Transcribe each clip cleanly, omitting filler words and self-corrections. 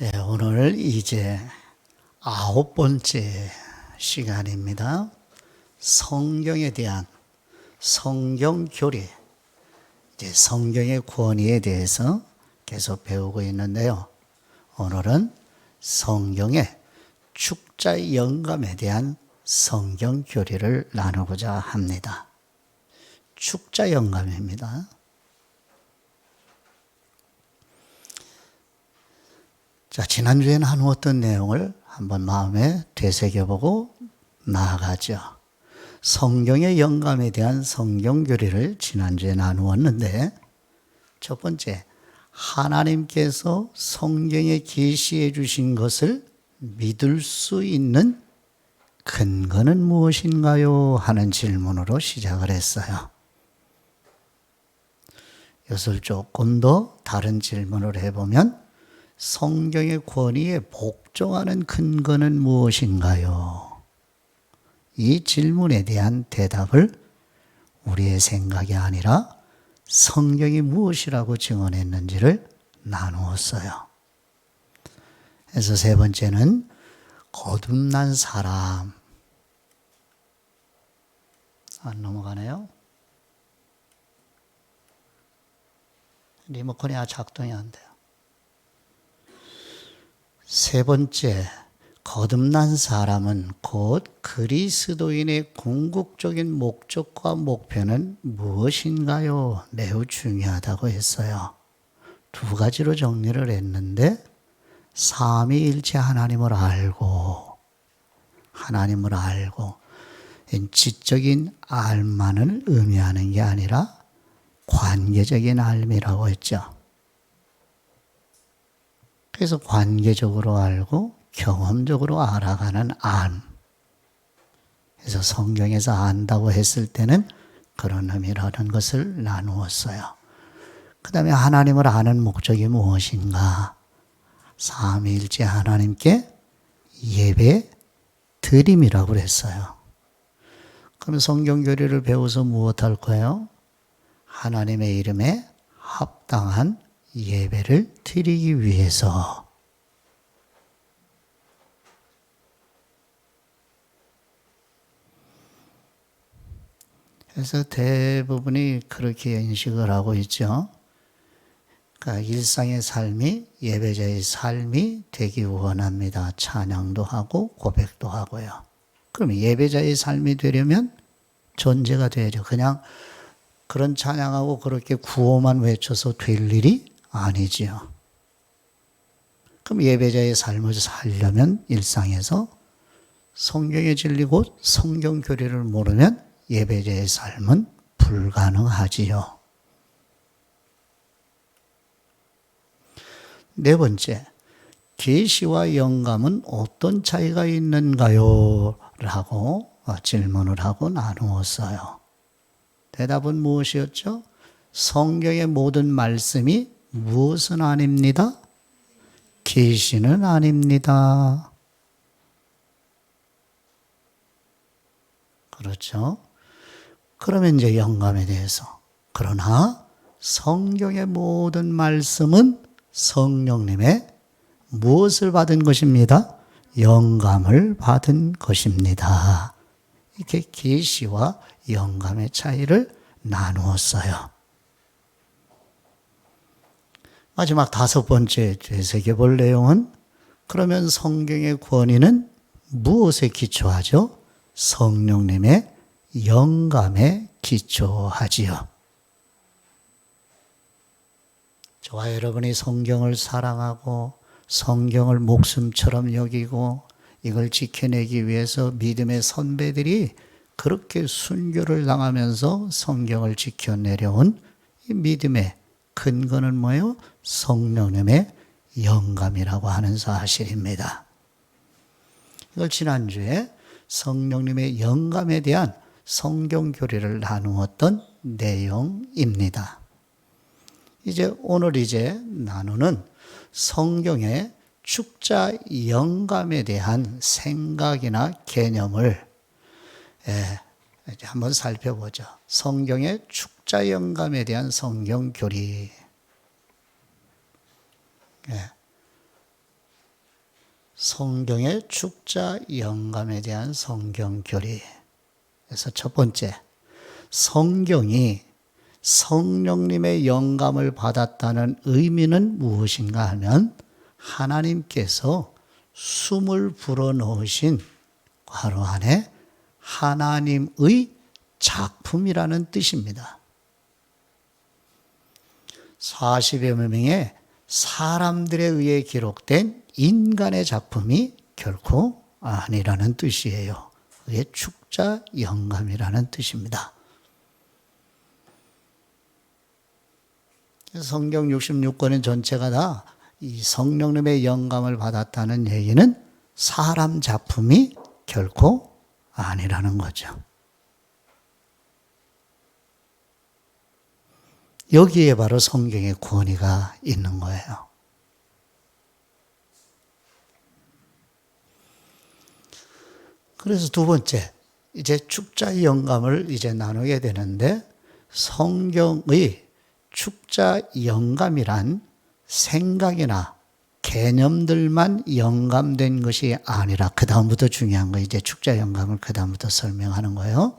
오늘 이제 9번째 시간입니다. 성경에 대한 성경 교리, 이제 성경의 권위에 대해서 계속 배우고 있는데요. 오늘은 성경의 축자 영감에 대한 성경 교리를 나누고자 합니다. 축자 영감입니다. 자, 지난주에 나누었던 내용을 한번 마음에 되새겨보고 나아가죠. 성경의 영감에 대한 성경 교리를 지난주에 나누었는데, 첫 번째, 하나님께서 성경에 계시해 주신 것을 믿을 수 있는 근거는 무엇인가요? 하는 질문으로 시작을 했어요. 이것을 조금 더 다른 질문을 해보면, 성경의 권위에 복종하는 근거는 무엇인가요? 이 질문에 대한 대답을 우리의 생각이 아니라 성경이 무엇이라고 증언했는지를 나누었어요. 그래서 세 번째는 거듭난 사람. 안 넘어가네요. 리모컨이 작동이 안 돼요. 세 번째, 거듭난 사람은 곧 그리스도인의 궁극적인 목적과 목표는 무엇인가요? 매우 중요하다고 했어요. 두 가지로 정리를 했는데, 삼위일체 하나님을 알고 지적인 알만을 의미하는 게 아니라 관계적인 알미라고 했죠. 그래서 관계적으로 알고 경험적으로 알아가는 알. 그래서 성경에서 안다고 했을 때는 그런 의미라는 것을 나누었어요. 그 다음에 하나님을 아는 목적이 무엇인가? 삼위일체 하나님께 예배 드림이라고 그랬어요. 그럼 성경 교리를 배워서 무엇할 거예요? 하나님의 이름에 합당한 예배를 드리기 위해서. 그래서 대부분이 그렇게 인식을 하고 있죠. 그러니까 일상의 삶이 예배자의 삶이 되기 원합니다. 찬양도 하고 고백도 하고요. 그럼 예배자의 삶이 되려면 존재가 돼야죠. 그냥 그런 찬양하고 그렇게 구호만 외쳐서 될 일이 아니지요. 그럼 예배자의 삶을 살려면 일상에서 성경의 진리 곧 성경 교리를 모르면 예배자의 삶은 불가능하지요. 네 번째, 계시와 영감은 어떤 차이가 있는가요? 라고 질문을 하고 나누었어요. 대답은 무엇이었죠? 성경의 모든 말씀이 무엇은 아닙니다? 계시는 아닙니다. 그렇죠? 그러면 이제 영감에 대해서. 그러나 성경의 모든 말씀은 성령님의 무엇을 받은 것입니다? 영감을 받은 것입니다. 이렇게 계시와 영감의 차이를 나누었어요. 마지막 다섯 번째 되새겨볼 내용은, 그러면 성경의 권위는 무엇에 기초하죠? 성령님의 영감에 기초하지요. 저와 여러분이 성경을 사랑하고 성경을 목숨처럼 여기고 이걸 지켜내기 위해서 믿음의 선배들이 그렇게 순교를 당하면서 성경을 지켜내려온 이 믿음의 근거는 뭐예요? 성령님의 영감이라고 하는 사실입니다. 이걸 지난주에 성령님의 영감에 대한 성경 교리를 나누었던 내용입니다. 오늘 나누는 성경의 축자 영감에 대한 생각이나 개념을 한번 살펴보죠. 성경의 축자 영감에 대한 성경 교리. 성경의 축자 영감에 대한 성경 교리. 그래서 첫 번째, 성경이 성령님의 영감을 받았다는 의미는 무엇인가 하면 하나님께서 숨을 불어넣으신 괄호 안에 하나님의 작품이라는 뜻입니다. 40여 명의 사람들에 의해 기록된 인간의 작품이 결코 아니라는 뜻이에요. 그게 축자 영감이라는 뜻입니다. 성경 66권의 전체가 다 이 성령님의 영감을 받았다는 얘기는 사람 작품이 결코 아니라는 거죠. 여기에 바로 성경의 권위가 있는 거예요. 그래서 두 번째, 이제 축자의 영감을 이제 나누게 되는데, 성경의 축자 영감이란 생각이나 개념들만 영감된 것이 아니라, 그 다음부터 중요한 거, 이제 축자 영감을 그 다음부터 설명하는 거예요.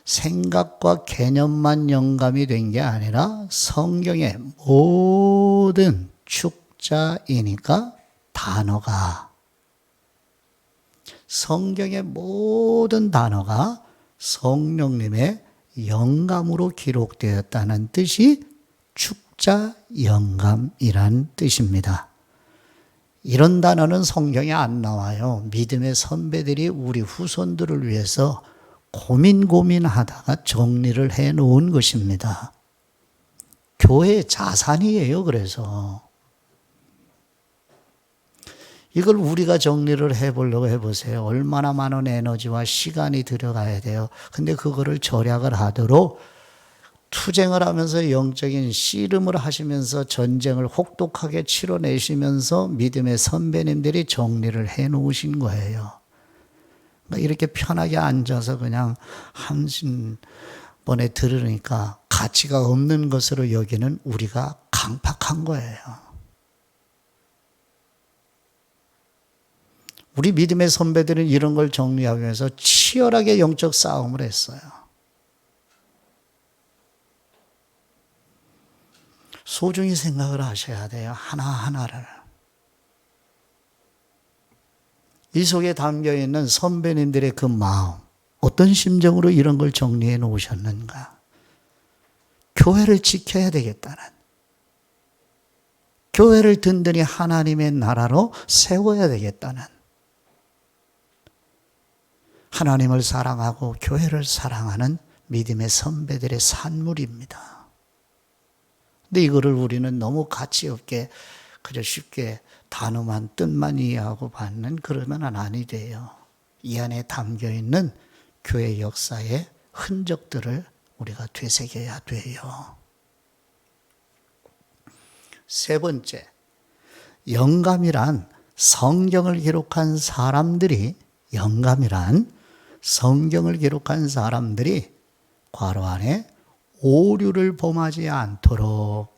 생각과 개념만 영감이 된 게 아니라 성경의 모든 축자이니까 단어가, 성경의 모든 단어가 성령님의 영감으로 기록되었다는 뜻이 축자 영감이란 뜻입니다. 이런 단어는 성경에 안 나와요. 믿음의 선배들이 우리 후손들을 위해서 고민하다가 정리를 해 놓은 것입니다. 교회의 자산이에요. 그래서 이걸 우리가 정리를 해보려고 해보세요. 얼마나 많은 에너지와 시간이 들어가야 돼요. 근데 그거를 절약을 하도록 투쟁을 하면서 영적인 씨름을 하시면서 전쟁을 혹독하게 치러내시면서 믿음의 선배님들이 정리를 해 놓으신 거예요. 이렇게 편하게 앉아서 그냥 한 번에 들으니까 가치가 없는 것으로 여기는 우리가 강팍한 거예요. 우리 믿음의 선배들은 이런 걸 정리하기 위해서 치열하게 영적 싸움을 했어요. 소중히 생각을 하셔야 돼요. 하나하나를. 이 속에 담겨있는 선배님들의 그 마음, 어떤 심정으로 이런 걸 정리해 놓으셨는가. 교회를 지켜야 되겠다는, 교회를 든든히 하나님의 나라로 세워야 되겠다는, 하나님을 사랑하고 교회를 사랑하는 믿음의 선배들의 산물입니다. 근데 이거를 우리는 너무 가치 없게 그저 쉽게 단어만 뜻만 이해하고 받는 그러면 아니 돼요. 이 안에 담겨있는 교회 역사의 흔적들을 우리가 되새겨야 돼요. 세 번째, 영감이란 성경을 기록한 사람들이, 영감이란 성경을 기록한 사람들이 괄호 안에 오류를 범하지 않도록,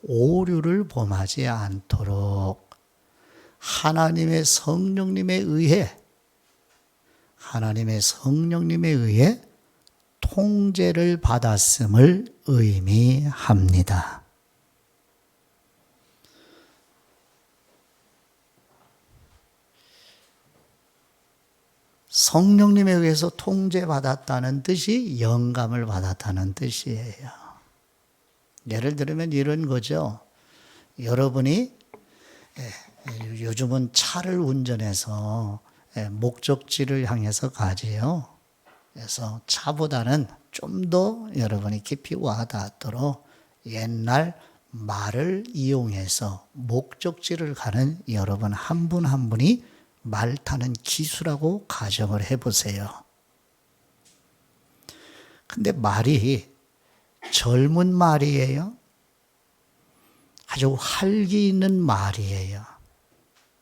오류를 범하지 않도록 하나님의 성령님에 의해, 하나님의 성령님에 의해 통제를 받았음을 의미합니다. 성령님에 의해서 통제받았다는 뜻이 영감을 받았다는 뜻이에요. 예를 들면 이런 거죠. 여러분이 요즘은 차를 운전해서 목적지를 향해서 가지요. 그래서 차보다는 좀 더 여러분이 깊이 와닿도록 옛날 말을 이용해서 목적지를 가는 여러분 한 분 한 분이 말 타는 기수라고 가정을 해보세요. 근데 말이 젊은 말이에요. 아주 활기 있는 말이에요.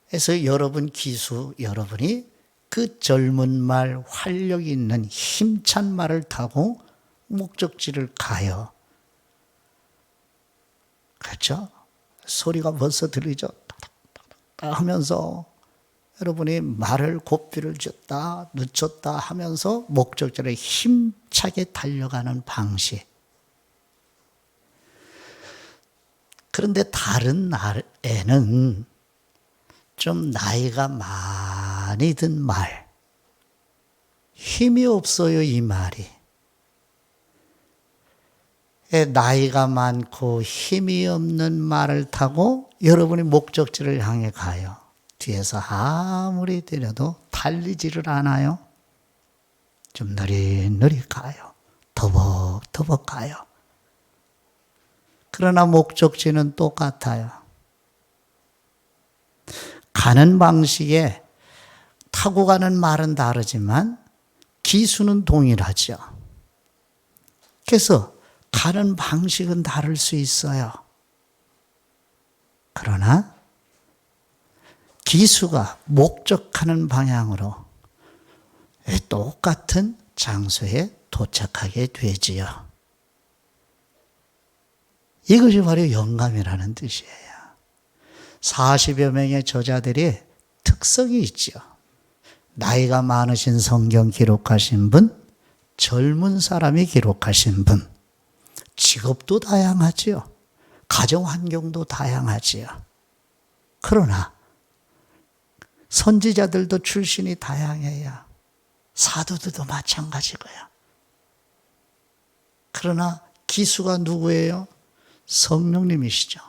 그래서 여러분 기수, 여러분이 그 젊은 말, 활력 있는 힘찬 말을 타고 목적지를 가요. 그렇죠? 소리가 벌써 들리죠? 하면서 여러분이 말을 고삐를 줬다 늦췄다 하면서 목적지에 힘차게 달려가는 방식. 그런데 다른 애는 좀 나이가 많이 든 말, 힘이 없어요 이 말이. 나이가 많고 힘이 없는 말을 타고 여러분이 목적지를 향해 가요. 뒤에서 아무리 때려도 달리지를 않아요. 좀 느릿느릿 가요. 더벅더벅 가요. 그러나 목적지는 똑같아요. 가는 방식에 타고 가는 말은 다르지만 기수는 동일하죠. 그래서 가는 방식은 다를 수 있어요. 그러나 기수가 목적하는 방향으로 똑같은 장소에 도착하게 되지요. 이것이 바로 영감이라는 뜻이에요. 40여 명의 저자들이 특성이 있죠. 나이가 많으신 성경 기록하신 분, 젊은 사람이 기록하신 분, 직업도 다양하지요. 가정 환경도 다양하지요. 그러나 선지자들도 출신이 다양해요. 사도들도 마찬가지고요. 그러나 기수가 누구예요? 성령님이시죠.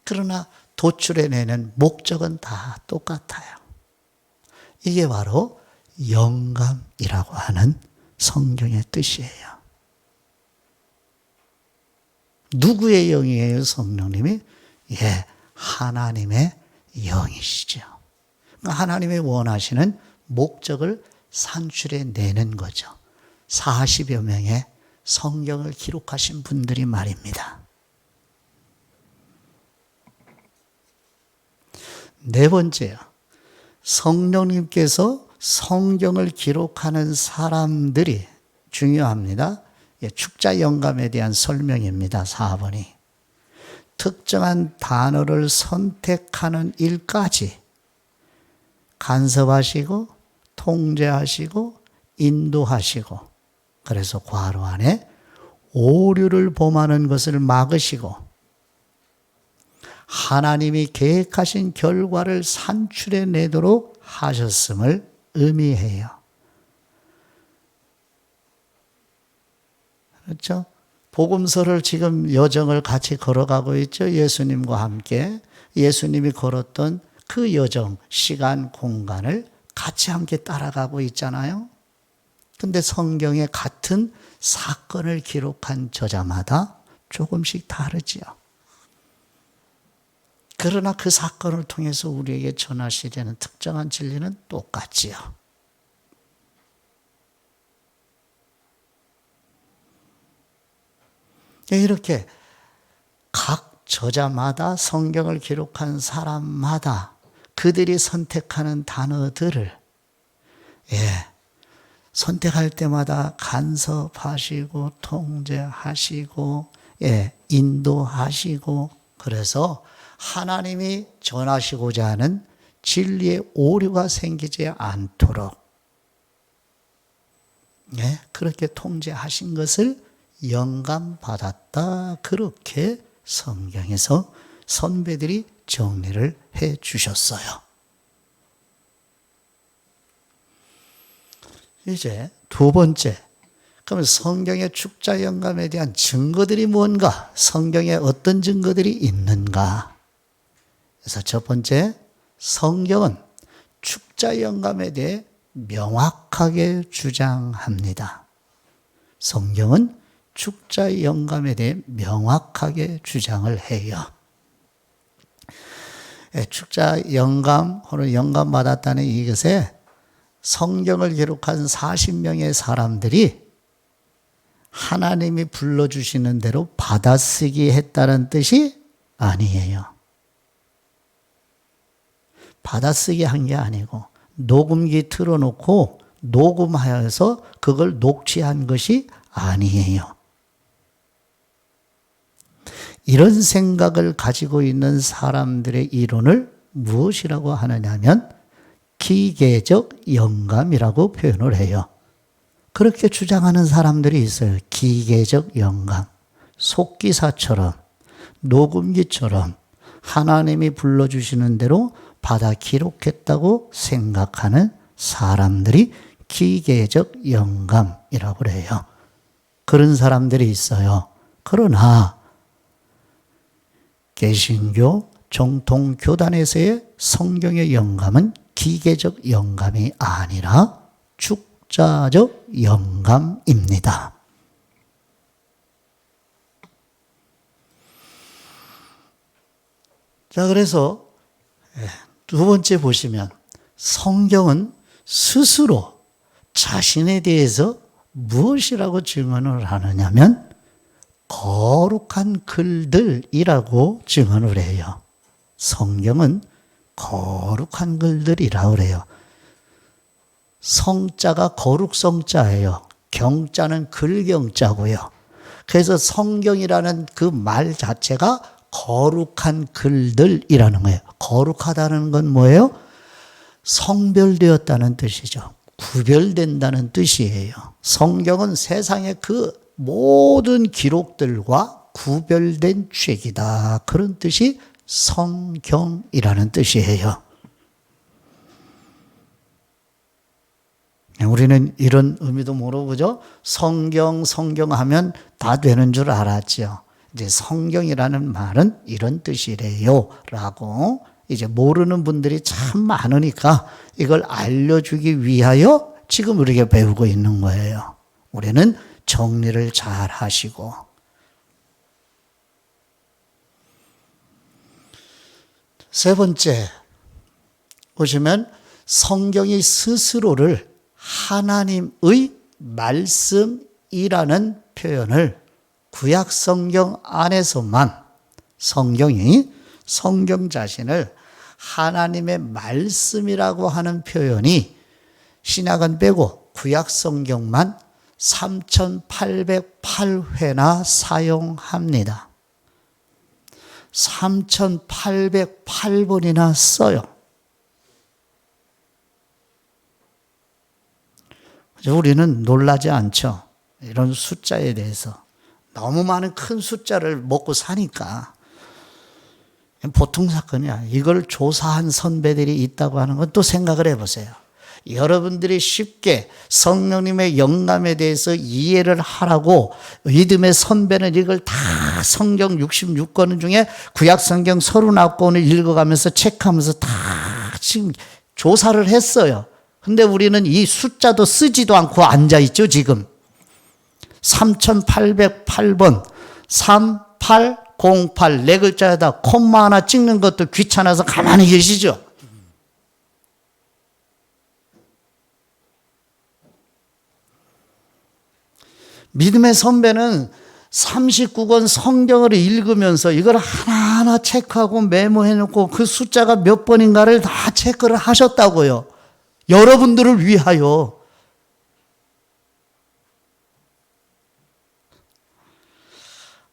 그러나 도출해내는 목적은 다 똑같아요. 이게 바로 영감이라고 하는 성경의 뜻이에요. 누구의 영이에요, 성령님이? 예, 하나님의 영이시죠. 하나님의 원하시는 목적을 산출해내는 거죠. 40여 명의 성경을 기록하신 분들이 말입니다. 네 번째요. 성령님께서 성경을 기록하는 사람들이 중요합니다. 축자 영감에 대한 설명입니다. 4번이. 특정한 단어를 선택하는 일까지 간섭하시고 통제하시고 인도하시고, 그래서 괄호 안에 오류를 범하는 것을 막으시고 하나님이 계획하신 결과를 산출해내도록 하셨음을 의미해요. 그렇죠? 복음서를 지금 여정을 같이 걸어가고 있죠. 예수님과 함께. 예수님이 걸었던 그 여정, 시간, 공간을 같이 함께 따라가고 있잖아요. 근데 성경에 같은 사건을 기록한 저자마다 조금씩 다르지요. 그러나 그 사건을 통해서 우리에게 전하시려는 특정한 진리는 똑같지요. 이렇게 각 저자마다 성경을 기록한 사람마다 그들이 선택하는 단어들을 선택할 때마다 간섭하시고 통제하시고 인도하시고, 그래서 하나님이 전하시고자 하는 진리의 오류가 생기지 않도록 그렇게 통제하신 것을 영감받았다. 그렇게 성경에서 선배들이 정리를 해 주셨어요. 이제 두 번째, 그러면 성경의 축자 영감에 대한 증거들이 뭔가? 성경에 어떤 증거들이 있는가? 그래서 첫 번째, 성경은 축자 영감에 대해 명확하게 주장합니다. 성경은 축자 영감에 대해 명확하게 주장을 해요. 축자 영감 혹은 영감 받았다는 이것에 성경을 기록한 40명의 사람들이 하나님이 불러주시는 대로 받아쓰기 했다는 뜻이 아니에요. 받아쓰기 한 게 아니고 녹음기 틀어놓고 녹음하여서 그걸 녹취한 것이 아니에요. 이런 생각을 가지고 있는 사람들의 이론을 무엇이라고 하느냐면 기계적 영감이라고 표현을 해요. 그렇게 주장하는 사람들이 있어요. 기계적 영감. 속기사처럼, 녹음기처럼 하나님이 불러주시는 대로 받아 기록했다고 생각하는 사람들이 기계적 영감이라고 해요. 그런 사람들이 있어요. 그러나 개신교 정통 교단에서의 성경의 영감은 기계적 영감이 아니라 축자적 영감입니다. 자, 그래서 두 번째 보시면 성경은 스스로 자신에 대해서 무엇이라고 증언을 하느냐면 거룩한 글들이라고 증언을 해요. 성경은 거룩한 글들이라고 그래요. 성자가 거룩성자예요. 경자는 글경자고요. 그래서 성경이라는 그 말 자체가 거룩한 글들이라는 거예요. 거룩하다는 건 뭐예요? 성별되었다는 뜻이죠. 구별된다는 뜻이에요. 성경은 세상의 그 모든 기록들과 구별된 책이다. 그런 뜻이 성경이라는 뜻이에요. 우리는 이런 의미도 모르고죠. 성경 하면 다 되는 줄 알았죠. 이제 성경이라는 말은 이런 뜻이래요. 라고 이제 모르는 분들이 참 많으니까 이걸 알려주기 위하여 지금 우리가 배우고 있는 거예요. 우리는 정리를 잘 하시고. 세 번째, 보시면 성경이 스스로를 하나님의 말씀이라는 표현을 구약 성경 안에서만 성경 자신을 하나님의 말씀이라고 하는 표현이 신약은 빼고 구약 성경만 3,808회나 사용합니다. 3,808번이나 써요. 우리는 놀라지 않죠. 이런 숫자에 대해서. 너무 많은 큰 숫자를 먹고 사니까 보통 사건이야. 이걸 조사한 선배들이 있다고 하는 건 또 생각을 해보세요. 여러분들이 쉽게 성령님의 영감에 대해서 이해를 하라고 믿음의 선배는 이걸 다 성경 66권 중에 구약 성경 39권을 읽어가면서 체크하면서 다 지금 조사를 했어요. 근데 우리는 이 숫자도 쓰지도 않고 앉아있죠, 지금. 3,808번, 3808, 네 글자에다 콤마 하나 찍는 것도 귀찮아서 가만히 계시죠? 믿음의 선배는 39권 성경을 읽으면서 이걸 하나하나 체크하고 메모해놓고 그 숫자가 몇 번인가를 다 체크를 하셨다고요. 여러분들을 위하여.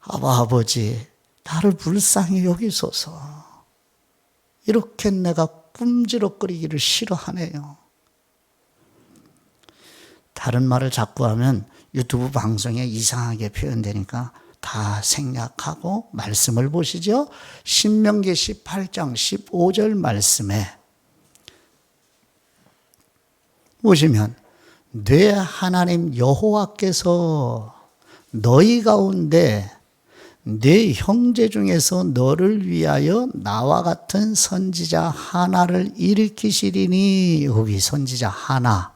아버지, 나를 불쌍히 여기소서. 이렇게 내가 꿈지럭거리기를 싫어하네요. 다른 말을 자꾸 하면 유튜브 방송에 이상하게 표현되니까 다 생략하고 말씀을 보시죠. 신명기 18장 15절 말씀에 보시면 내 하나님 여호와께서 너희 가운데 네 형제 중에서 너를 위하여 나와 같은 선지자 하나를 일으키시리니. 여기 선지자 하나.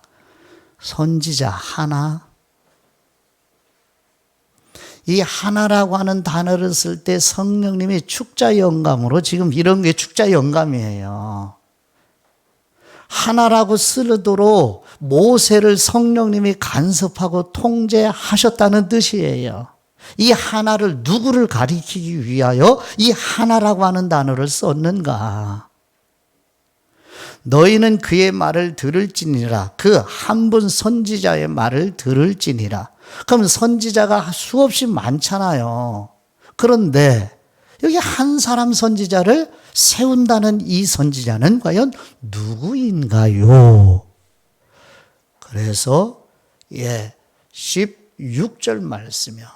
이 하나라고 하는 단어를 쓸 때 성령님이 축자 영감으로, 지금 이런 게 축자 영감이에요. 하나라고 쓰도록 모세를 성령님이 간섭하고 통제하셨다는 뜻이에요. 이 하나를 누구를 가리키기 위하여 이 하나라고 하는 단어를 썼는가? 너희는 그의 말을 들을지니라. 그 한 분 선지자의 말을 들을지니라. 그럼 선지자가 수없이 많잖아요. 그런데 여기 한 사람 선지자를 세운다는 이 선지자는 과연 누구인가요? 그래서 16절 말씀이요.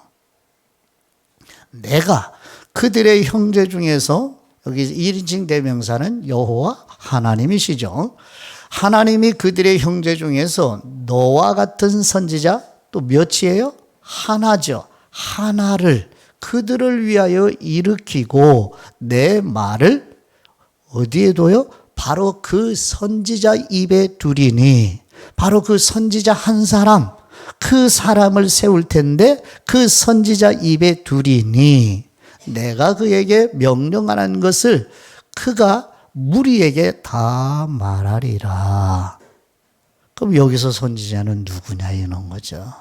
내가 그들의 형제 중에서, 여기 1인칭 대명사는 여호와 하나님이시죠. 하나님이 그들의 형제 중에서 너와 같은 선지자, 또 몇이에요? 하나죠. 하나를 그들을 위하여 일으키고 내 말을 어디에 둬요? 바로 그 선지자 입에 두리니, 바로 그 선지자 한 사람, 그 사람을 세울 텐데 그 선지자 입에 두리니 내가 그에게 명령하는 것을 그가 무리에게 다 말하리라. 그럼 여기서 선지자는 누구냐 이런 거죠.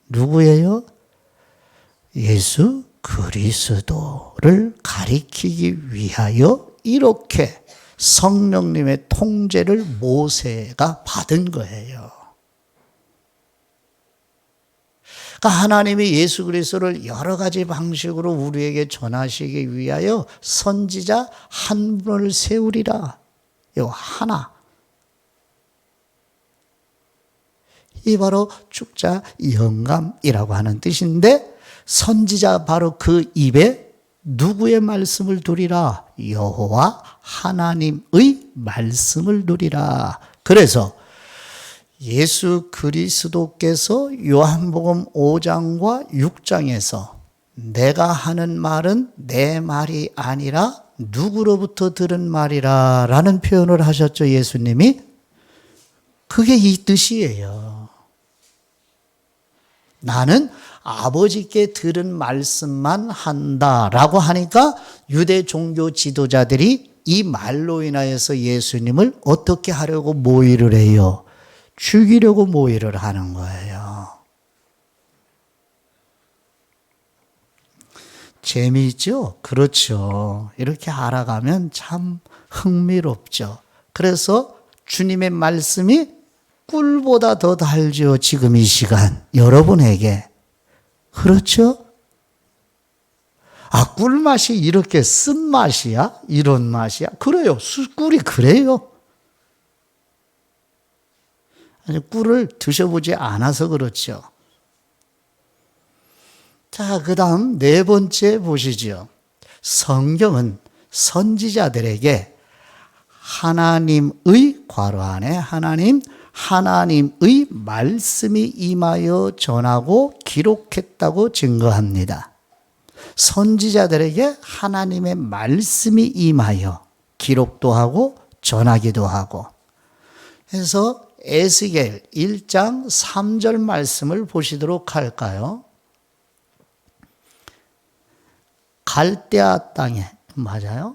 누구예요? 예수 그리스도를 가리키기 위하여 이렇게 성령님의 통제를 모세가 받은 거예요. 그러니까 하나님이 예수 그리스도를 여러 가지 방식으로 우리에게 전하시기 위하여 선지자 한 분을 세우리라. 요 하나. 이 바로 축자 영감이라고 하는 뜻인데, 선지자 바로 그 입에 누구의 말씀을 두리라? 여호와 하나님의 말씀을 두리라. 그래서 예수 그리스도께서 요한복음 5장과 6장에서 내가 하는 말은 내 말이 아니라 누구로부터 들은 말이라 라는 표현을 하셨죠, 예수님이. 그게 이 뜻이에요. 나는 아버지께 들은 말씀만 한다라고 하니까 유대 종교 지도자들이 이 말로 인하여서 예수님을 어떻게 하려고 모의를 해요? 죽이려고 모의를 하는 거예요. 재미있죠? 그렇죠. 이렇게 알아가면 참 흥미롭죠. 그래서 주님의 말씀이 꿀보다 더 달죠. 지금 이 시간 여러분에게. 그렇죠? 아, 꿀맛이 이렇게 쓴맛이야? 이런 맛이야? 그래요. 꿀이 그래요. 아니, 꿀을 드셔보지 않아서 그렇죠. 자, 그 다음 네 번째 보시죠. 성경은 선지자들에게 하나님의 괄호 안에 하나님의 말씀이 임하여 전하고 기록했다고 증거합니다. 선지자들에게 하나님의 말씀이 임하여 기록도 하고 전하기도 하고. 그래서 에스겔 1장 3절 말씀을 보시도록 할까요? 갈대아 땅에, 맞아요?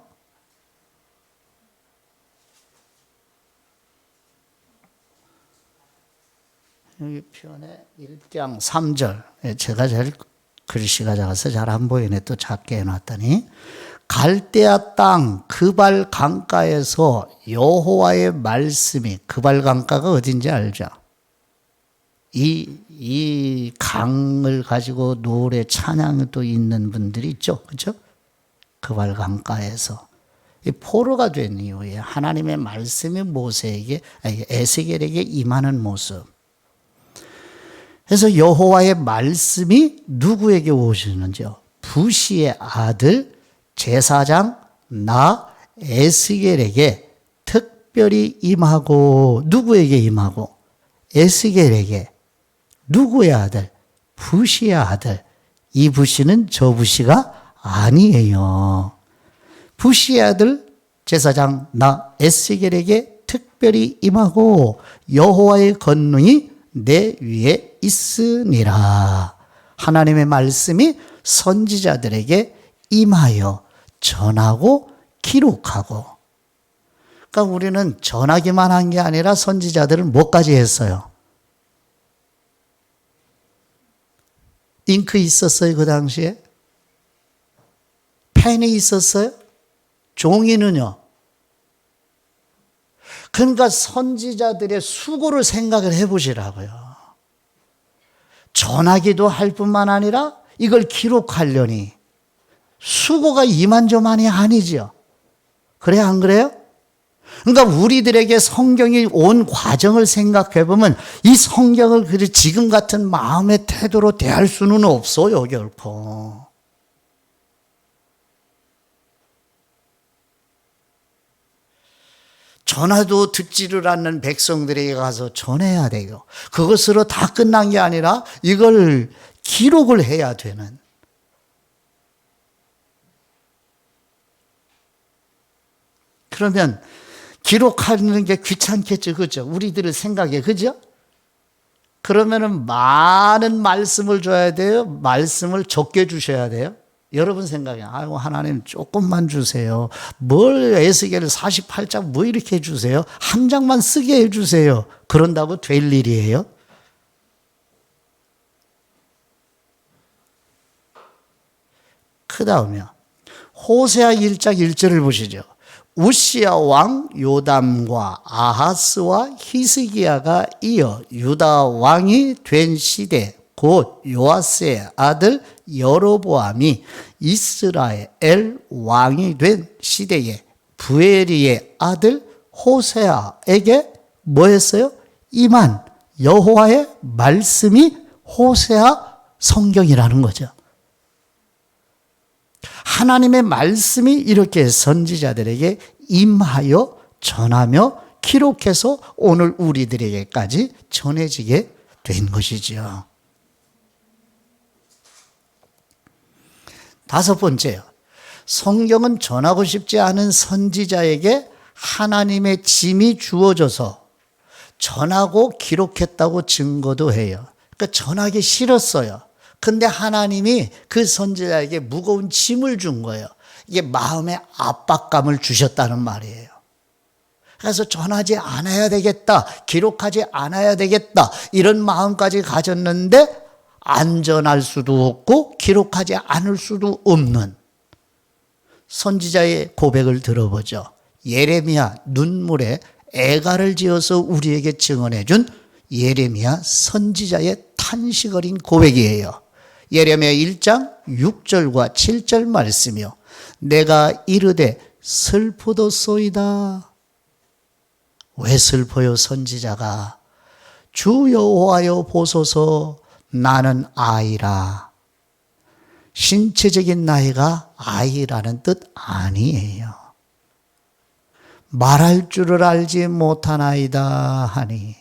여기 표현에 1장 3절. 제가 제일 글씨가 작아서 잘 안 보이네. 또 작게 해놨더니. 갈대아 땅 그발 강가에서 여호와의 말씀이, 그발 강가가 어딘지 알죠? 이 강을 가지고 노래 찬양이 또 있는 분들이 있죠. 그렇죠? 그발 강가에서. 이 포로가 된 이후에 하나님의 말씀이 모세에게, 에스겔에게 임하는 모습. 그래서 여호와의 말씀이 누구에게 오시는지요? 부시의 아들 제사장 나 에스겔에게 특별히 임하고. 누구에게 임하고? 에스겔에게. 누구의 아들? 부시의 아들. 이 부시는 저 부시가 아니에요. 부시의 아들 제사장 나 에스겔에게 특별히 임하고 여호와의 권능이 내 위에 있으니라. 하나님의 말씀이 선지자들에게 임하여 전하고 기록하고. 그러니까 우리는 전하기만 한 게 아니라 선지자들은 뭐까지 했어요? 잉크 있었어요, 그 당시에? 펜이 있었어요? 종이는요? 그러니까 선지자들의 수고를 생각을 해보시라고요. 전하기도 할 뿐만 아니라 이걸 기록하려니 수고가 이만저만이 아니지요. 그래요, 안 그래요? 그러니까 우리들에게 성경이 온 과정을 생각해 보면 이 성경을 지금 같은 마음의 태도로 대할 수는 없어요, 결코. 전화도 듣지를 않는 백성들에게 가서 전해야 돼요. 그것으로 다 끝난 게 아니라 이걸 기록을 해야 되는. 그러면 기록하는 게 귀찮겠죠, 그죠? 우리들의 생각에, 그죠? 그러면은 많은 말씀을 줘야 돼요? 말씀을 적게 주셔야 돼요? 여러분 생각에, 아이고, 하나님 조금만 주세요. 뭘 에스겔 48장 뭐 이렇게 주세요? 한 장만 쓰게 해주세요. 그런다고 될 일이에요? 그 다음에 호세아 1장 1절을 보시죠. 우시야 왕 요담과 아하스와 히스기야가 이어 유다 왕이 된 시대 곧 요아스의 아들 여로보암이 이스라엘 왕이 된 시대에 부에리의 아들 호세아에게 뭐 했어요? 임한 여호와의 말씀이 호세아 성경이라는 거죠. 하나님의 말씀이 이렇게 선지자들에게 임하여 전하며 기록해서 오늘 우리들에게까지 전해지게 된 것이지요. 다섯 번째요. 성경은 전하고 싶지 않은 선지자에게 하나님의 짐이 주어져서 전하고 기록했다고 증거도 해요. 그러니까 전하기 싫었어요. 근데 하나님이 그 선지자에게 무거운 짐을 준 거예요. 이게 마음의 압박감을 주셨다는 말이에요. 그래서 전하지 않아야 되겠다, 기록하지 않아야 되겠다, 이런 마음까지 가졌는데 안 전할 수도 없고 기록하지 않을 수도 없는 선지자의 고백을 들어보죠. 예레미야 눈물에 애가를 지어서 우리에게 증언해 준 예레미야 선지자의 탄식 어린 고백이에요. 예레미야 1장 6절과 7절 말씀이요. 내가 이르되 슬프도소이다. 왜 슬퍼요 선지자가? 주 여호와여 보소서 나는 아이라. 신체적인 나이가 아이라는 뜻 아니에요. 말할 줄을 알지 못하나이다 하니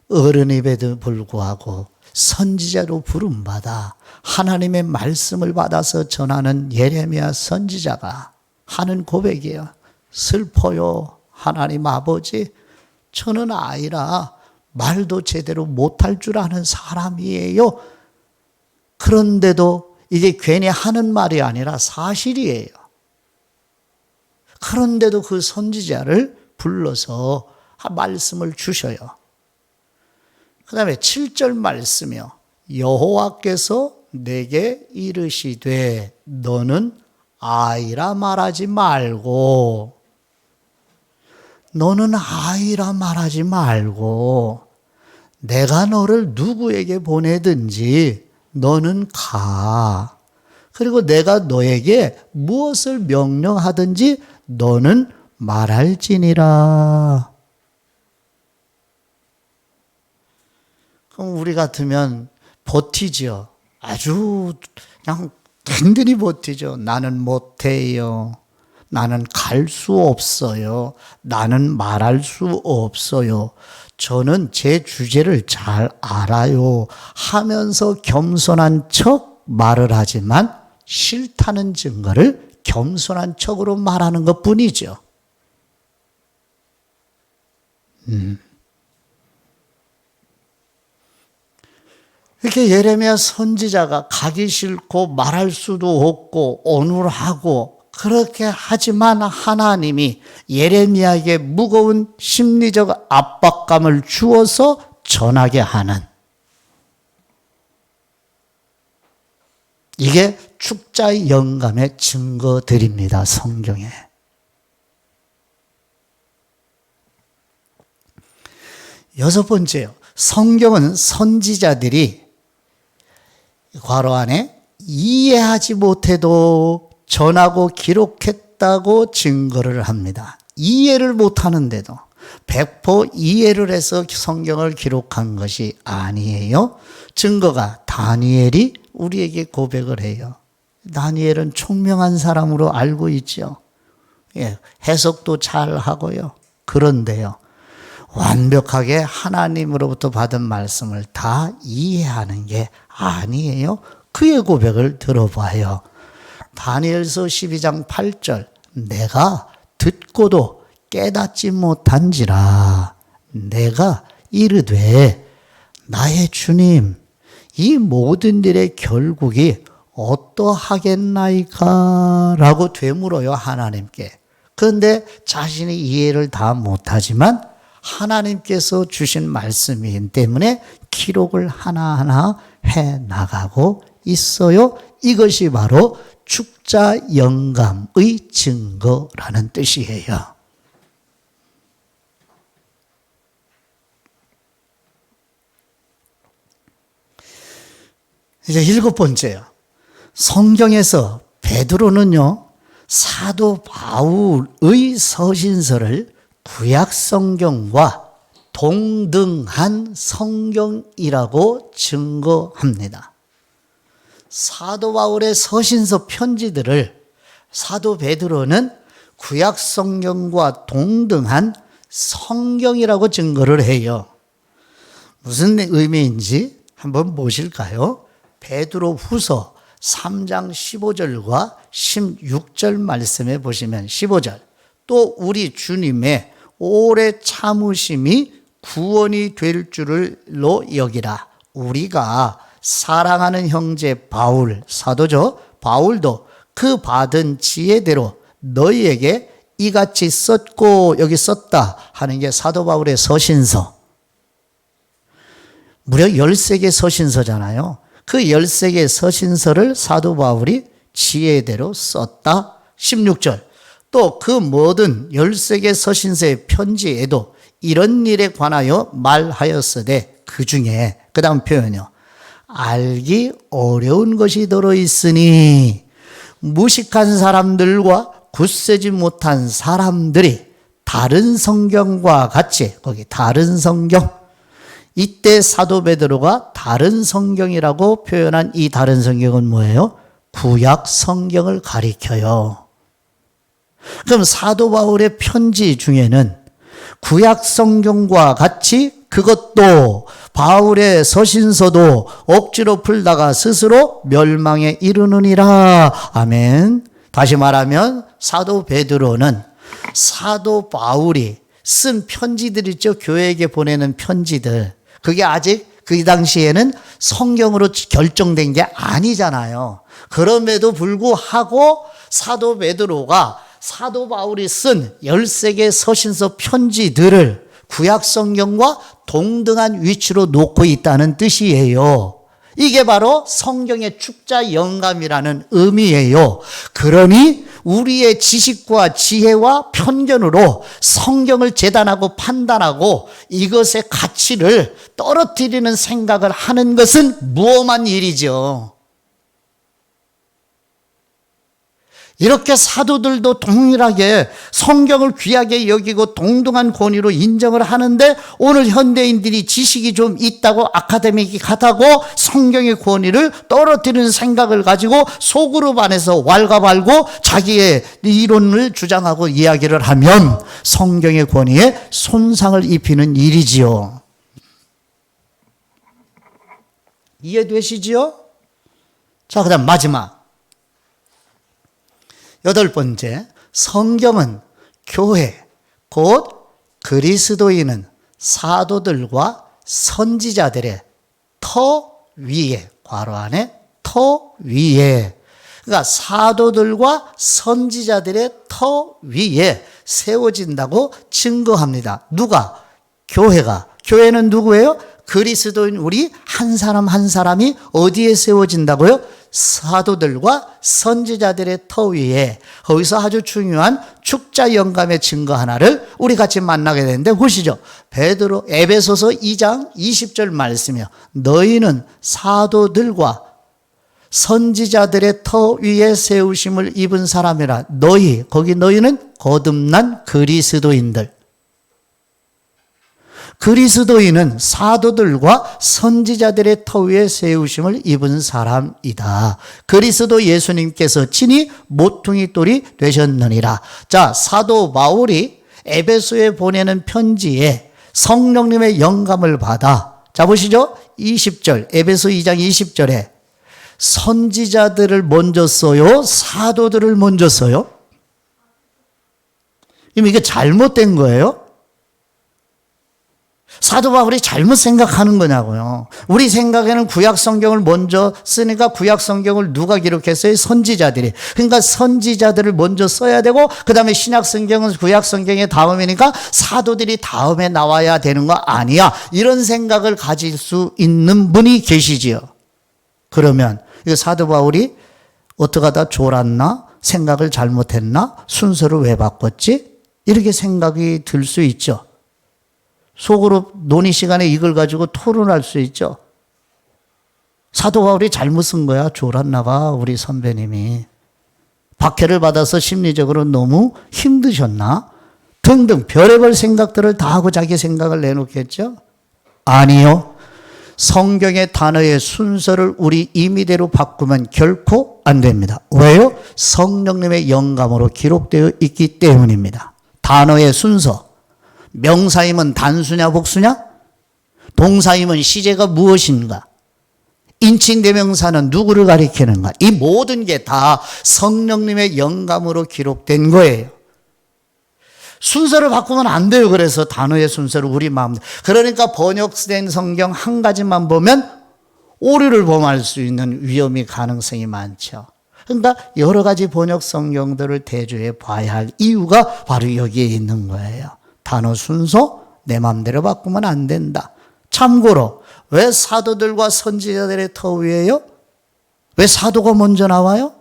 어른임에도 불구하고 선지자로 부름받아 하나님의 말씀을 받아서 전하는 예레미야 선지자가 하는 고백이에요. 슬퍼요 하나님 아버지, 저는 아이라 말도 제대로 못할 줄 아는 사람이에요. 그런데도 이게 괜히 하는 말이 아니라 사실이에요. 그런데도 그 선지자를 불러서 말씀을 주셔요. 그 다음에 7절 말씀이요. 여호와께서 내게 이르시되 너는 아이라 말하지 말고, 너는 아이라 말하지 말고 내가 너를 누구에게 보내든지 너는 가. 그리고 내가 너에게 무엇을 명령하든지 너는 말할지니라. 그럼 우리 같으면 버티죠. 아주 그냥 든든히 버티죠. 나는 못해요. 나는 갈 수 없어요. 나는 말할 수 없어요. 저는 제 주제를 잘 알아요. 하면서 겸손한 척 말을 하지만 싫다는 증거를 겸손한 척으로 말하는 것 뿐이죠. 이렇게 예레미야 선지자가 가기 싫고 말할 수도 없고 온울하고 그렇게 하지만 하나님이 예레미야에게 무거운 심리적 압박감을 주어서 전하게 하는, 이게 축자의 영감의 증거들입니다. 성경에. 여섯 번째요. 성경은 선지자들이 괄호 안에 이해하지 못해도 전하고 기록했다고 증거를 합니다. 이해를 못하는데도 100% 이해를 해서 성경을 기록한 것이 아니에요. 증거가 다니엘이 우리에게 고백을 해요. 다니엘은 총명한 사람으로 알고 있죠. 예, 해석도 잘 하고요. 그런데요, 완벽하게 하나님으로부터 받은 말씀을 다 이해하는 게 아니에요. 그의 고백을 들어봐요. 다니엘서 12장 8절, 내가 듣고도 깨닫지 못한지라 내가 이르되 나의 주님, 이 모든 일의 결국이 어떠하겠나이까? 라고 되물어요, 하나님께. 그런데 자신이 이해를 다 못하지만 하나님께서 주신 말씀이기 때문에 기록을 하나하나 해 나가고 있어요. 이것이 바로 축자 영감의 증거라는 뜻이에요. 이제 7번째요. 성경에서 베드로는요, 사도 바울의 서신서를 구약 성경과 동등한 성경이라고 증거합니다. 사도 바울의 서신서 편지들을 사도 베드로는 구약 성경과 동등한 성경이라고 증거를 해요. 무슨 의미인지 한번 보실까요? 베드로 후서 3장 15절과 16절 말씀에 보시면 15절, 또 우리 주님의 오래 참으심이 구원이 될 줄로 여기라. 우리가 사랑하는 형제 바울, 사도죠, 바울도 그 받은 지혜대로 너희에게 이같이 썼고, 여기 썼다 하는 게 사도 바울의 서신서. 무려 13개 서신서잖아요. 그 13개 서신서를 사도 바울이 지혜대로 썼다. 16절, 또 그 모든 13개 서신서의 편지에도 이런 일에 관하여 말하였으되 그 중에 그 다음 표현이요, 알기 어려운 것이 들어있으니 무식한 사람들과 굳세지 못한 사람들이 다른 성경과 같이, 거기 다른 성경, 이때 사도 베드로가 다른 성경이라고 표현한 이 다른 성경은 뭐예요? 구약 성경을 가리켜요. 그럼 사도 바울의 편지 중에는 구약 성경과 같이 그것도 바울의 서신서도 억지로 풀다가 스스로 멸망에 이르느니라. 아멘. 다시 말하면 사도 베드로는 사도 바울이 쓴 편지들 있죠. 교회에게 보내는 편지들. 그게 아직 그 당시에는 성경으로 결정된 게 아니잖아요. 그럼에도 불구하고 사도 베드로가 사도 바울이 쓴 13개 서신서 편지들을 구약 성경과 동등한 위치로 놓고 있다는 뜻이에요. 이게 바로 성경의 축자 영감이라는 의미예요. 그러니 우리의 지식과 지혜와 편견으로 성경을 재단하고 판단하고 이것의 가치를 떨어뜨리는 생각을 하는 것은 무엄한 일이죠. 이렇게 사도들도 동일하게 성경을 귀하게 여기고 동등한 권위로 인정을 하는데, 오늘 현대인들이 지식이 좀 있다고 아카데믹하다고 성경의 권위를 떨어뜨리는 생각을 가지고 소그룹 안에서 왈가왈고 자기의 이론을 주장하고 이야기를 하면 성경의 권위에 손상을 입히는 일이지요. 이해되시지요? 자, 그 다음 마지막 8번째, 성경은 교회, 곧 그리스도인은 사도들과 선지자들의 터 위에, 괄호 안에 터 위에, 그러니까 사도들과 선지자들의 터 위에 세워진다고 증거합니다. 누가? 교회가. 교회는 누구예요? 그리스도인 우리 한 사람 한 사람이 어디에 세워진다고요? 사도들과 선지자들의 터 위에. 거기서 아주 중요한 축자 영감의 증거 하나를 우리 같이 만나게 되는데 보시죠. 베드로 에베소서 2장 20절 말씀이요, 너희는 사도들과 선지자들의 터 위에 세우심을 입은 사람이라. 너희, 거기 너희는 거듭난 그리스도인들. 그리스도인은 사도들과 선지자들의 터 위에 세우심을 입은 사람이다. 그리스도 예수님께서 친히 모퉁이 돌이 되셨느니라. 자, 사도 바울이 에베소에 보내는 편지에 성령님의 영감을 받아, 자 보시죠. 20절, 에베소 2장 20절에 선지자들을 먼저 써요? 사도들을 먼저 써요? 이게 잘못된 거예요? 사도 바울이 잘못 생각하는 거냐고요. 우리 생각에는 구약 성경을 먼저 쓰니까 구약 성경을 누가 기록했어요? 선지자들이. 그러니까 선지자들을 먼저 써야 되고 그 다음에 신약 성경은 구약 성경의 다음이니까 사도들이 다음에 나와야 되는 거 아니야. 이런 생각을 가질 수 있는 분이 계시지요. 그러면 이거 사도 바울이 어떻게 하다 졸았나? 생각을 잘못했나? 순서를 왜 바꿨지? 이렇게 생각이 들 수 있죠. 속으로 논의 시간에 이걸 가지고 토론할 수 있죠. 사도 바울이 잘못 쓴 거야. 졸았나 봐, 우리 선배님이. 박해를 받아서 심리적으로 너무 힘드셨나? 등등 별의별 생각들을 다 하고 자기 생각을 내놓겠죠? 아니요. 성경의 단어의 순서를 우리 임의대로 바꾸면 결코 안 됩니다. 왜요? 성령님의 영감으로 기록되어 있기 때문입니다. 단어의 순서. 명사임은 단수냐 복수냐? 동사임은 시제가 무엇인가? 인칭대명사는 누구를 가리키는가? 이 모든 게 다 성령님의 영감으로 기록된 거예요. 순서를 바꾸면 안 돼요. 그래서 단어의 순서를 우리 마음대로. 그러니까 번역된 성경 한 가지만 보면 오류를 범할 수 있는 위험이 가능성이 많죠. 그러니까 여러 가지 번역 성경들을 대조해 봐야 할 이유가 바로 여기에 있는 거예요. 단어 순서 내 마음대로 바꾸면 안 된다. 참고로 왜 사도들과 선지자들의 터 위에요? 왜 사도가 먼저 나와요?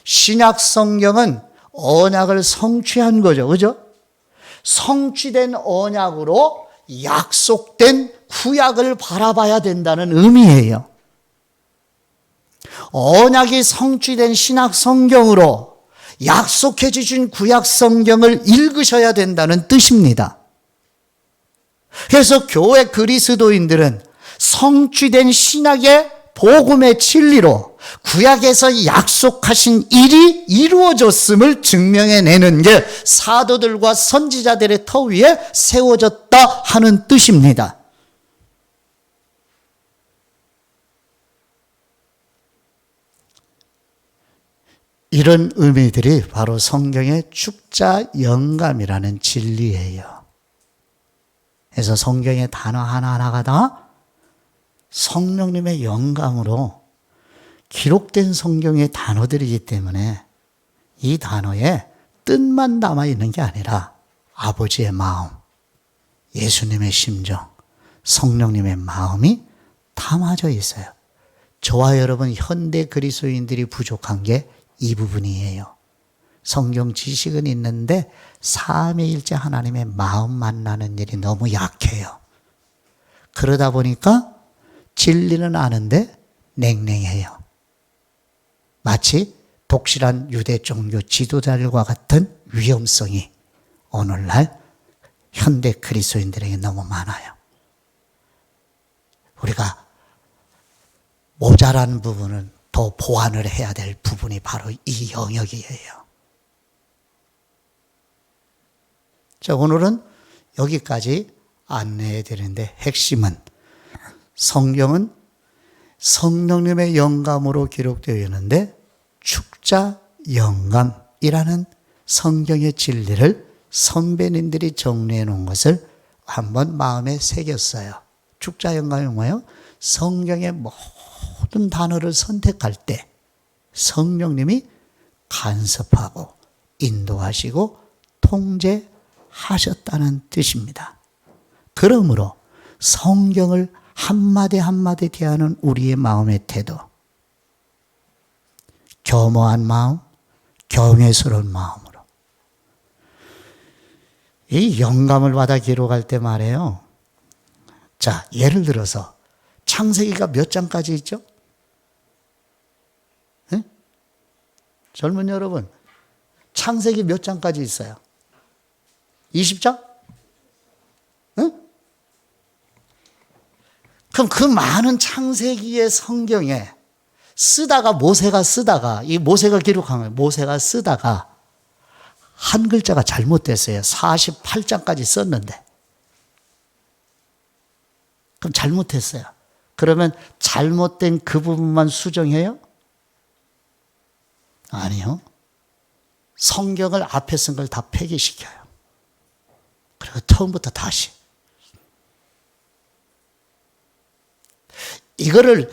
신약 성경은 언약을 성취한 거죠. 그죠? 성취된 언약으로 약속된 구약을 바라봐야 된다는 의미예요. 언약이 성취된 신약 성경으로 약속해 주신 구약 성경을 읽으셔야 된다는 뜻입니다. 그래서 교회 그리스도인들은 성취된 신약의 복음의 진리로 구약에서 약속하신 일이 이루어졌음을 증명해내는 게 사도들과 선지자들의 터 위에 세워졌다 하는 뜻입니다. 이런 의미들이 바로 성경의 축자 영감이라는 진리예요. 그래서 성경의 단어 하나하나가 다 성령님의 영감으로 기록된 성경의 단어들이기 때문에 이 단어에 뜻만 담아 있는 게 아니라 아버지의 마음, 예수님의 심정, 성령님의 마음이 담아져 있어요. 저와 여러분 현대 그리스도인들이 부족한 게 이 부분이에요. 성경 지식은 있는데 삼위일체 하나님의 마음 만나는 일이 너무 약해요. 그러다 보니까 진리는 아는데 냉랭해요. 마치 독실한 유대 종교 지도자들과 같은 위험성이 오늘날 현대 그리스도인들에게 너무 많아요. 우리가 모자란 부분은 더 보완을 해야 될 부분이 바로 이 영역이에요. 자, 오늘은 여기까지 안내해 드리는데 핵심은 성경은 성령님의 영감으로 기록되어 있는데 축자 영감이라는 성경의 진리를 선배님들이 정리해 놓은 것을 한번 마음에 새겼어요. 축자 영감이 뭐예요? 성경의 모든 단어를 선택할 때 성령님이 간섭하고 인도하시고 통제하셨다는 뜻입니다. 그러므로 성경을 한마디 한마디 대하는 우리의 마음의 태도, 겸허한 마음, 경외스러운 마음으로 이 영감을 받아 기록할 때 말이에요. 자, 예를 들어서 창세기가 몇 장까지 있죠? 젊은 여러분, 창세기 몇 장까지 있어요? 20장? 응? 그럼 그 많은 창세기의 성경에 모세가 쓰다가, 이 모세가 기록한 거예요. 모세가 쓰다가 한 글자가 잘못됐어요. 48장까지 썼는데. 그럼 잘못했어요. 그러면 잘못된 그 부분만 수정해요? 아니요. 성경을 앞에 쓴 걸 다 폐기시켜요. 그리고 처음부터 다시. 이거를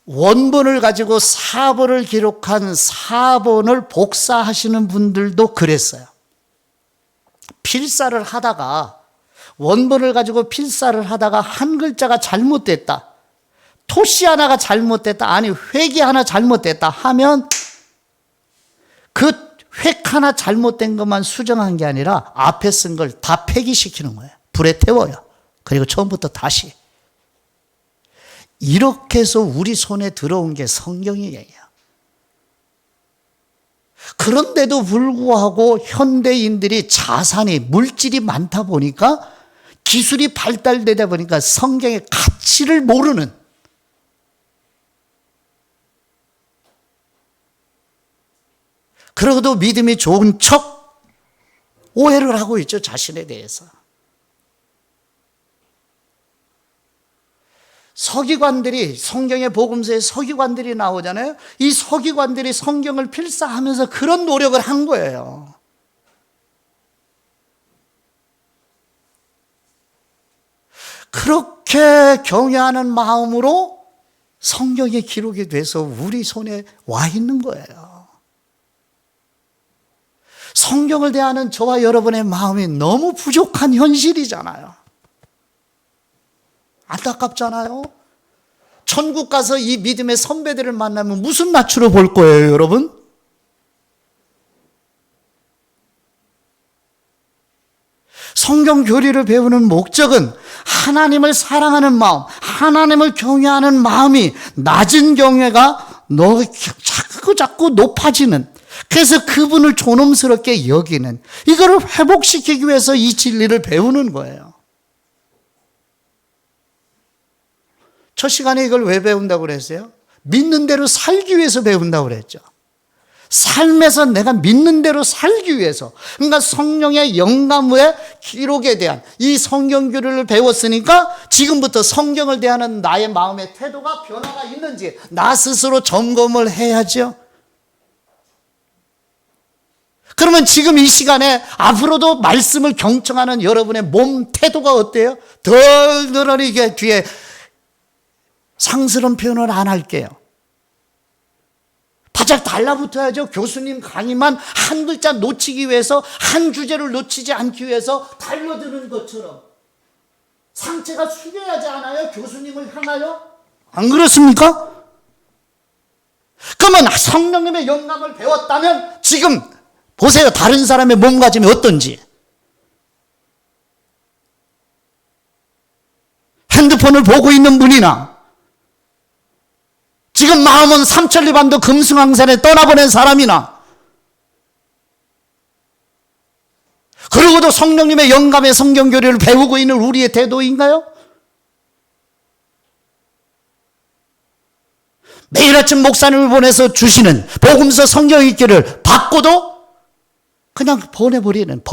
원본을 가지고 사본을 기록한 사본을 복사하시는 분들도 그랬어요. 필사를 하다가 원본을 가지고 필사를 하다가 한 글자가 잘못됐다. 토시 하나가 잘못됐다. 아니 획이 하나 잘못됐다 하면 그 획 하나 잘못된 것만 수정한 게 아니라 앞에 쓴 걸 다 폐기시키는 거예요. 불에 태워요. 그리고 처음부터 다시. 이렇게 해서 우리 손에 들어온 게 성경이에요. 그런데도 불구하고 현대인들이 자산이 물질이 많다 보니까 기술이 발달되다 보니까 성경의 가치를 모르는, 그러고도 믿음이 좋은 척 오해를 하고 있죠. 자신에 대해서. 서기관들이, 성경의 복음서에 서기관들이 나오잖아요. 이 서기관들이 성경을 필사하면서 그런 노력을 한 거예요. 그렇게 경외하는 마음으로 성경의 기록이 돼서 우리 손에 와 있는 거예요. 성경을 대하는 저와 여러분의 마음이 너무 부족한 현실이잖아요. 안타깝잖아요. 천국 가서 이 믿음의 선배들을 만나면 무슨 낯으로 볼 거예요, 여러분? 성경 교리를 배우는 목적은 하나님을 사랑하는 마음, 하나님을 경외하는 마음이 낮은 경외가 자꾸 높아지는, 그래서 그분을 존엄스럽게 여기는, 이거를 회복시키기 위해서 이 진리를 배우는 거예요. 첫 시간에 이걸 왜 배운다고 그랬어요? 믿는 대로 살기 위해서 배운다고 그랬죠. 삶에서 내가 믿는 대로 살기 위해서. 그러니까 성령의 영감 외 기록에 대한 이 성경 교리를 배웠으니까 지금부터 성경을 대하는 나의 마음의 태도가 변화가 있는지 나 스스로 점검을 해야죠. 그러면 지금 이 시간에 앞으로도 말씀을 경청하는 여러분의 몸 태도가 어때요? 덜덜 이게 뒤에 상스러운 표현을 안 할게요. 바짝 달라붙어야죠. 교수님 강의만 한 글자 놓치기 위해서, 한 주제를 놓치지 않기 위해서 달려드는 것처럼 상체가 숙여야지 않아요? 교수님을 향하여? 안 그렇습니까? 그러면 성령님의 영감을 배웠다면 지금 보세요. 다른 사람의 몸가짐이 어떤지. 핸드폰을 보고 있는 분이나 지금 마음은 삼천리반도 금승왕산에 떠나보낸 사람이나, 그리고도 성령님의 영감의 성경교리를 배우고 있는 우리의 태도인가요? 매일 아침 목사님을 보내서 주시는 복음서 성경 읽기를 받고도 그냥 버리는.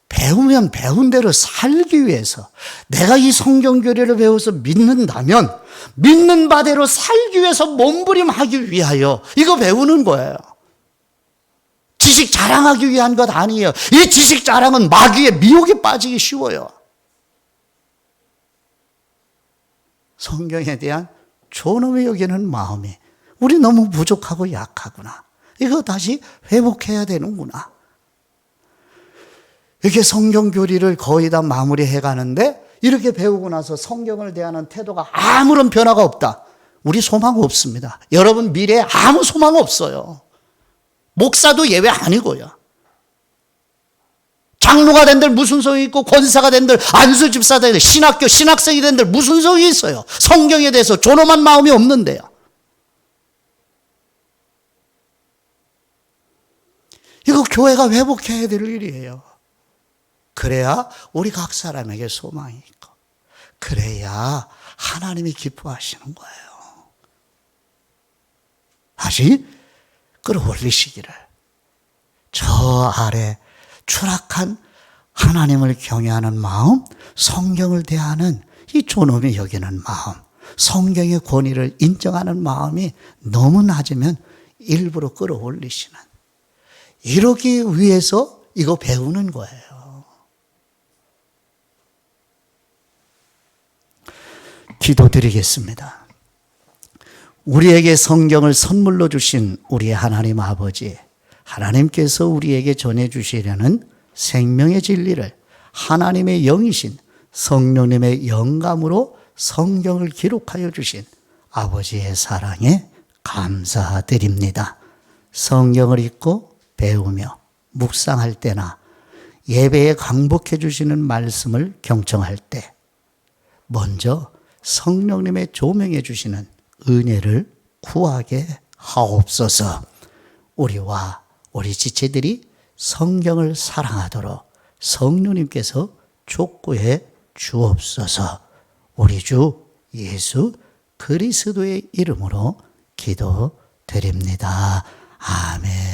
배우면 배운 대로 살기 위해서, 내가 이 성경 교리를 배워서 믿는다면 믿는 바대로 살기 위해서 몸부림하기 위하여 이거 배우는 거예요. 지식 자랑하기 위한 것 아니에요. 이 지식 자랑은 마귀의 미혹에 빠지기 쉬워요. 성경에 대한 존엄히 여기는 마음이, 우리 너무 부족하고 약하구나, 이거 다시 회복해야 되는구나. 이렇게 성경 교리를 거의 다 마무리해 가는데, 이렇게 배우고 나서 성경을 대하는 태도가 아무런 변화가 없다. 우리 소망 없습니다. 여러분 미래에 아무 소망 없어요. 목사도 예외 아니고요. 장로가 된들 무슨 소용이 있고, 권사가 된들, 안수집사 된들, 신학교 신학생이 된들 무슨 소용이 있어요? 성경에 대해서 존엄한 마음이 없는데요. 이거 교회가 회복해야 될 일이에요. 그래야 우리 각 사람에게 소망이 있고, 그래야 하나님이 기뻐하시는 거예요. 다시 끌어올리시기를. 저 아래 추락한 하나님을 경외하는 마음, 성경을 대하는 이 존엄히 여기는 마음, 성경의 권위를 인정하는 마음이 너무 낮으면 일부러 끌어올리시는, 이러기 위해서 이거 배우는 거예요. 기도드리겠습니다. 우리에게 성경을 선물로 주신 우리 하나님 아버지, 하나님께서 우리에게 전해주시려는 생명의 진리를 하나님의 영이신 성령님의 영감으로 성경을 기록하여 주신 아버지의 사랑에 감사드립니다. 성경을 읽고 배우며 묵상할 때나 예배에 강복해 주시는 말씀을 경청할 때 먼저 성령님의 조명해 주시는 은혜를 구하게 하옵소서. 우리와 우리 지체들이 성경을 사랑하도록 성령님께서 촉구해 주옵소서. 우리 주 예수 그리스도의 이름으로 기도드립니다. 아멘.